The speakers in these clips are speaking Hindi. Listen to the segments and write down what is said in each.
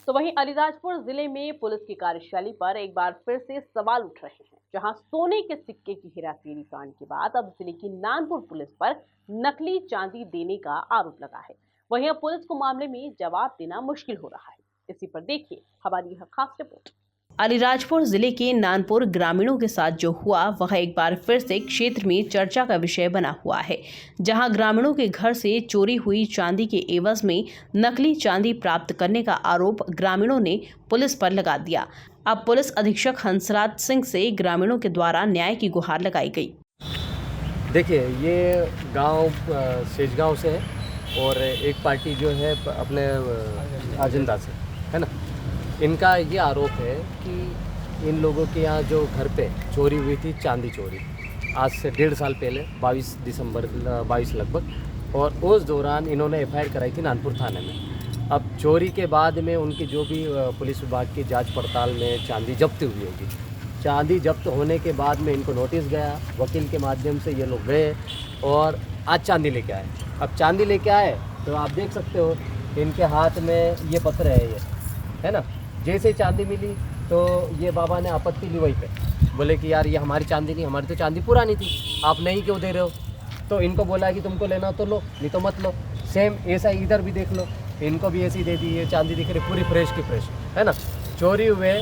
तो वहीं अलीराजपुर जिले में पुलिस की कार्यशैली पर एक बार फिर से सवाल उठ रहे हैं, जहां सोने के सिक्के की हेराफेरी कांड के बाद अब जिले की नानपुर पुलिस पर नकली चांदी देने का आरोप लगा है। वहीं अब पुलिस को मामले में जवाब देना मुश्किल हो रहा है। इसी पर देखिए हमारी यह खास रिपोर्ट। अलीराजपुर जिले के नानपुर ग्रामीणों के साथ जो हुआ वह एक बार फिर से क्षेत्र में चर्चा का विषय बना हुआ है, जहां ग्रामीणों के घर से चोरी हुई चांदी के एवज में नकली चांदी प्राप्त करने का आरोप ग्रामीणों ने पुलिस पर लगा दिया। अब पुलिस अधीक्षक हंसराज सिंह से ग्रामीणों के द्वारा न्याय की गुहार लगाई गई। देखिए, ये गांव सेजगांव से है और एक पार्टी जो है अपने अजंता से है ना। इनका ये आरोप है कि इन लोगों के यहाँ जो घर पे चोरी हुई थी, चांदी चोरी, आज से 1.5 साल पहले 22 दिसंबर 22 लगभग, और उस दौरान इन्होंने FIR कराई थी नानपुर थाने में। अब चोरी के बाद में उनकी जो भी पुलिस विभाग की जांच पड़ताल में चांदी जब्त हुई होगी। चांदी जब्त होने के बाद में इनको नोटिस गया, वकील के माध्यम से ये लोग गए और आज चांदी लेके आए। अब चांदी लेके आए तो आप देख सकते हो इनके हाथ में ये पत्र है, ये है ना। जैसे चांदी मिली तो ये बाबा ने आपत्ति ली वहीं पे, बोले कि यार ये हमारी चांदी नहीं, हमारी तो चांदी पुरानी थी, आप नहीं क्यों दे रहे हो। तो इनको बोला कि तुमको लेना तो लो, नहीं तो मत लो। सेम ऐसा इधर भी देख लो, इनको भी ऐसी दे दी। ये चांदी दिख रही पूरी फ्रेश की फ्रेश, है ना। चोरी हुए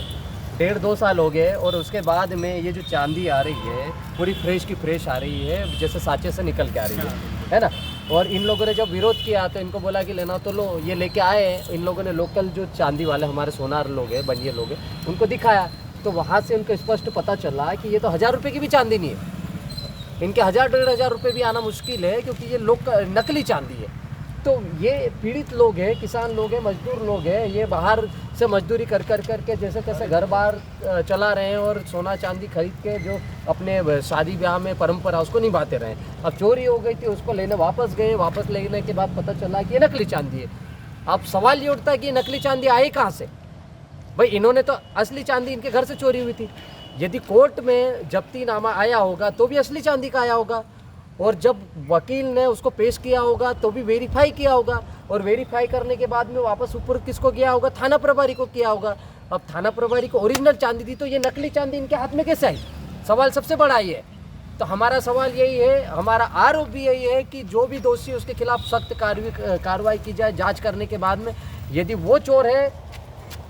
1.5-2 साल हो गए और उसके बाद में ये जो चांदी आ रही है पूरी फ्रेश की फ्रेश आ रही है, जैसे साँचे से निकल के आ रही है ना। और इन लोगों ने जब विरोध किया तो इनको बोला कि लेना तो लो, ये लेके आए। इन लोगों ने लोकल जो चांदी वाले हमारे सोनार लोग हैं, बनिए लोग हैं, उनको दिखाया तो वहाँ से उनको स्पष्ट पता चला कि ये तो 1000 रुपये की भी चांदी नहीं है। इनके 1000-1500 रुपये भी आना मुश्किल है, क्योंकि ये नकली चांदी है। तो ये पीड़ित लोग हैं, किसान लोग हैं, मजदूर लोग हैं, ये बाहर से मजदूरी कर के जैसे तैसे घर बार चला रहे हैं और सोना चांदी खरीद के जो अपने शादी ब्याह में परंपरा उसको निभाते रहे। अब चोरी हो गई थी, उसको लेने वापस गए, वापस लेने के बाद पता चला कि ये नकली चांदी है। अब सवाल ये उठता है कि नकली चांदी आई कहाँ से। भाई इन्होंने तो असली चांदी इनके घर से चोरी हुई थी। यदि कोर्ट में जब्तीनामा आया होगा तो भी असली चांदी का आया होगा, और जब वकील ने उसको पेश किया होगा तो भी वेरीफाई किया होगा, और वेरीफाई करने के बाद में वापस ऊपर किसको किया होगा, थाना प्रभारी को किया होगा। अब थाना प्रभारी को ओरिजिनल चांदी दी तो ये नकली चांदी इनके हाथ में कैसे आई। सवाल सबसे बड़ा ये है। तो हमारा सवाल यही है, हमारा आरोप भी यही है कि जो भी दोषी उसके खिलाफ सख्त कार्रवाई की जाए। जाँच करने के बाद में यदि वो चोर है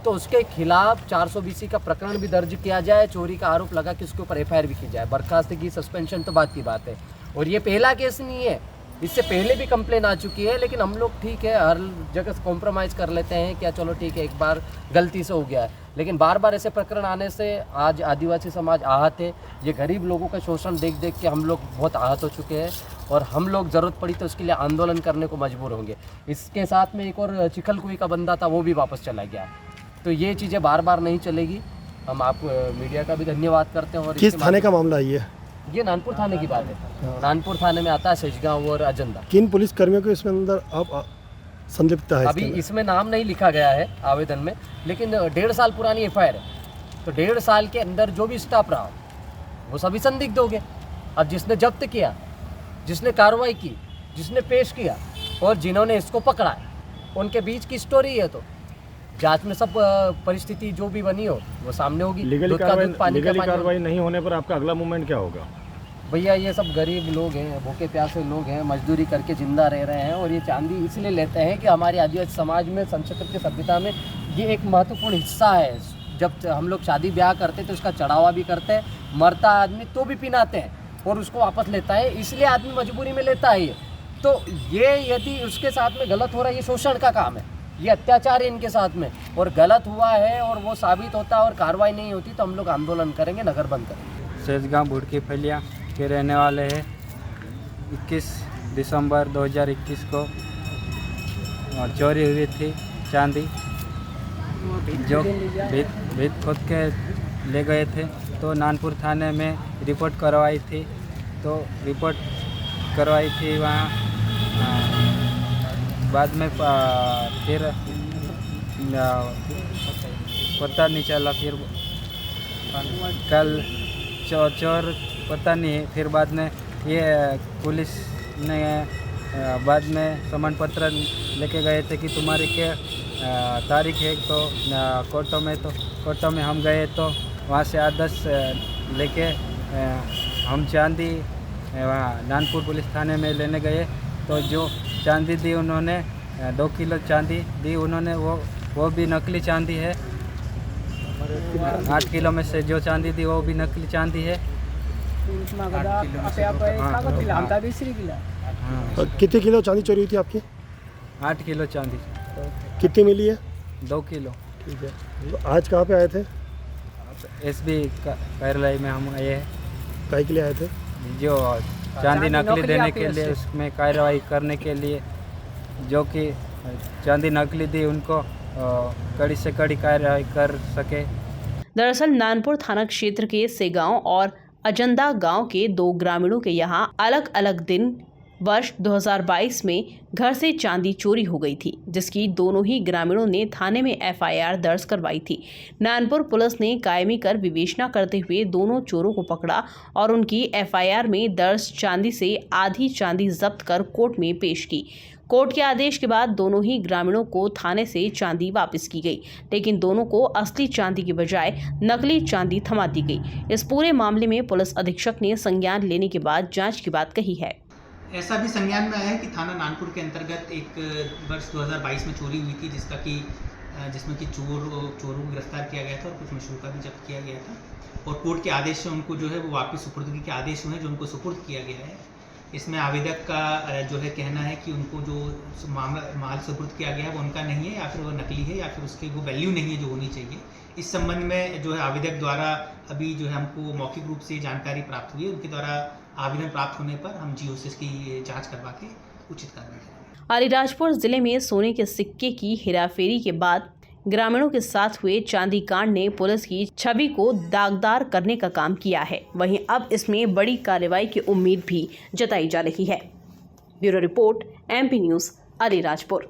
तो उसके खिलाफ 420 का प्रकरण भी दर्ज किया जाए, चोरी का आरोप लगा कि उसके ऊपर FIR भी की जाए। बर्खास्तगी, सस्पेंशन तो बात की बात है। और ये पहला केस नहीं है, इससे पहले भी कंप्लेन आ चुकी है, लेकिन हम लोग ठीक है हर जगह कॉम्प्रोमाइज़ कर लेते हैं, क्या चलो ठीक है एक बार गलती से हो गया है। लेकिन बार बार ऐसे प्रकरण आने से आज आदिवासी समाज आहत है। ये गरीब लोगों का शोषण देख के हम लोग बहुत आहत हो चुके हैं, और हम लोग ज़रूरत पड़ी तो उसके लिए आंदोलन करने को मजबूर होंगे। इसके साथ में एक और चिखलकुई का बंदा था, वो भी वापस चला गया। तो ये चीज़ें बार बार नहीं चलेगी। हम आप मीडिया का भी धन्यवाद करते हैं। और किस थाने का मामला है ये नानपुर थाने की बात है। नानपुर थाने में आता है सेजगांव और अजंता। किन पुलिस कर्मियों को इसमें अंदर अब संलिप्त है? अभी इसमें नाम नहीं लिखा गया है आवेदन में, लेकिन 1.5 साल पुरानी FIR है। तो 1.5 साल के अंदर जो भी स्टाफ रहा वो सभी संदिग्ध हो गए। अब जिसने जब्त किया, जिसने कार्रवाई की, जिसने पेश किया और जिन्होंने इसको पकड़ा, उनके बीच की स्टोरी है। तो जांच में सब परिस्थिति जो भी बनी हो वो सामने होगी। लीगली कार्रवाई नहीं होने पर आपका अगला मूवमेंट क्या होगा? भैया ये सब गरीब लोग हैं, भूखे प्यासे लोग हैं, मजदूरी करके जिंदा रह रहे हैं, और ये चांदी इसलिए लेते हैं कि हमारी आदिवासी समाज में, संस्कृति सभ्यता में ये एक महत्वपूर्ण हिस्सा है। जब हम लोग शादी ब्याह करते तो उसका चढ़ावा भी करते हैं, मरता आदमी तो भी पिनाते हैं और उसको वापस लेता है, इसलिए आदमी मजबूरी में लेता है ये। तो ये यदि उसके साथ में गलत हो रहा है, ये शोषण का काम है, ये अत्याचार है इनके साथ में, और गलत हुआ है और वो साबित होता है और कार्रवाई नहीं होती तो हम लोग आंदोलन करेंगे, नगर बंद करेंगे। सेजगांव बुड़की फलिया के रहने वाले हैं। 21 दिसंबर 2021 को चोरी हुई थी चांदी, जो भीत खोद के ले गए थे। तो नानपुर थाने में रिपोर्ट करवाई थी, तो रिपोर्ट करवाई थी वहाँ। बाद में फिर पता नहीं चला, फिर कल चोर पता नहीं। फिर बाद में ये पुलिस ने बाद में प्रमाण पत्र लेके गए थे कि तुम्हारे के तारीख है तो कोर्टों में हम गए तो वहाँ से आदेश लेके हम चांदी वहाँ नानपुर पुलिस थाने में लेने गए। तो जो चांदी दी उन्होंने 2 किलो चांदी दी उन्होंने, वो भी नकली चांदी है। 8 किलो में से जो चांदी दी वो भी नकली चांदी है। कितने किलो चांदी चोरी हुई थी आपकी? 8 किलो चांदी। कितनी मिली है? 2 किलो। ठीक है, तो आज कहाँ पे आए थे? SB कार्यालय में हम आए हैं। काय के लिए आए थे? जो चांदी नकली देने के लिए, उसमें कार्रवाई करने के लिए, जो कि चांदी नकली दी उनको कड़ी से कड़ी कार्रवाई कर सके। दरअसल नानपुर थाना क्षेत्र के सेगांव और अजंदा गांव के 2 ग्रामीणों के यहां अलग अलग दिन वर्ष 2022 में घर से चांदी चोरी हो गई थी, जिसकी दोनों ही ग्रामीणों ने थाने में FIR दर्ज करवाई थी। नानपुर पुलिस ने कायमी कर विवेचना करते हुए दोनों चोरों को पकड़ा और उनकी FIR में दर्ज चांदी से आधी चांदी जब्त कर कोर्ट में पेश की। कोर्ट के आदेश के बाद दोनों ही ग्रामीणों को थाने से चांदी वापस की गई, लेकिन दोनों को असली चांदी की बजाय नकली चांदी थमा दी गई। इस पूरे मामले में पुलिस अधीक्षक ने संज्ञान लेने के बाद जांच की बात कही है। ऐसा भी संज्ञान में आया है कि थाना नानपुर के अंतर्गत एक वर्ष 2022 में चोरी हुई थी, जिसमें कि चोरों को गिरफ्तार किया गया था और कुछ मशरूका भी जब्त किया गया था। और कोर्ट के आदेश से उनको जो है वो वापस सुपुर्दगी के आदेश हुए हैं, जो उनको सुपुर्द किया गया है। इसमें आवेदक का जो है कहना है कि उनको जो माल सुपुर्द किया गया है वो उनका नहीं है, या फिर वो नकली है, या फिर उसकी वो वैल्यू नहीं है जो होनी चाहिए। इस संबंध में जो है आवेदक द्वारा अभी जो है हमको मौखिक रूप से जानकारी प्राप्त हुई है। उनके द्वारा आवेदन प्राप्त होने पर हम GOCS की जांच करवा के उचित कार्रवाई करेंगे। अलीराजपुर जिले में सोने के सिक्के की हेराफेरी के बाद ग्रामीणों के साथ हुए चांदी कांड ने पुलिस की छवि को दागदार करने का काम किया है। वहीं अब इसमें बड़ी कार्रवाई की उम्मीद भी जताई जा रही है। Bureau report MP news, Alirajpur.